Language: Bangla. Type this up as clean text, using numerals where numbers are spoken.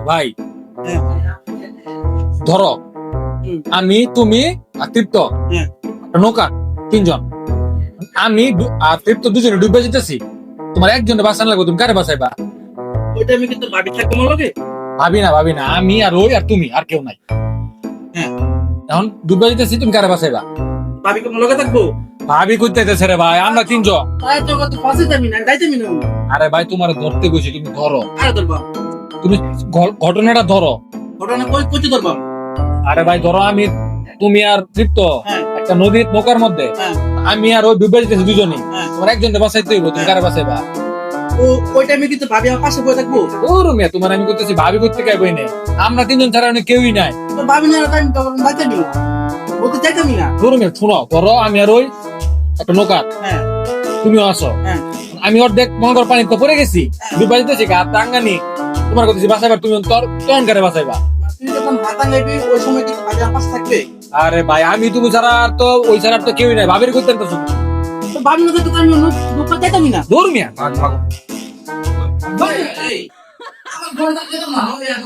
ভাই ধরো আমি তুমি আর তৃপ্ত নৌকা তিনজন আমি আর তৃপ্ত দুজনে ডুবে যেতেছি তোমার একজনে বাঁচানো লাগবে তুমি কারে বাঁচাইবা ওইটা আমি কিন্তু ভাবি থাকবো না লগে ভাবি না আমি আর ওই আর তুমি আর কেউ নাই এখন ডুবে যেতেছি তুমি কারে বাঁচাইবা ভাবি কোন লগে থাকবো ভাবি করতেছে রে ভাই আমরা তিনজন তাই তো কত ফাঁসে যাবি না যাইতে না আরে ভাই তোমার ধরতে গেছি তুমি ধরো আরে ধরবা তুমি ঘটনাটা ধরো ঘটনা কই কইতে ধরবা আরে ভাই ধরো আমি তুমি আর তৃপ্ত একটা নদীর নৌকার মধ্যে আমি আর ওই ডুবে যেতেছি দুজনই তোমার একজনকে বাঁচাইতে হইব তুমি কারে বাঁচাইবা ও ওইটা আমি কিন্তু ভাবি আমার পাশে বসে থাকবো ওর মিয়া তোমার আমি করতেছি ভাবি করতে গাইবই না আমরা তিনজন ছাড়া অনেক কেউই নাই তো ভাবি না টাইম তো বাঁচা দিও ও তো যাইতামই না ওর মিয়া শুনো ধরো আমি আর ওই একটা নৌকা তুমিও আসো আমি অর্ধেক মঙ্গল পানি তো পড়ে গেছি ডুবে যেতেছি গা টাঙ্গানি তোমার করতেছি বাঁচাইবা তুমি তখন কারে বাঁচাইবা তুই যখন হাতা নেবি ওই সময় কি ভাবি আমার পাশে থাকবে আরে ভাই আমি তুমি ছাড়া আর তো ওই ছাড়া আর তো কেউই নাই ভাবির করতে তো তো ভাবি না তো আমি নৌকা যাইতামই না দূর মিয়া ভাগ ভাগ এই আমার ঘরে থাকতে তো না হবে এত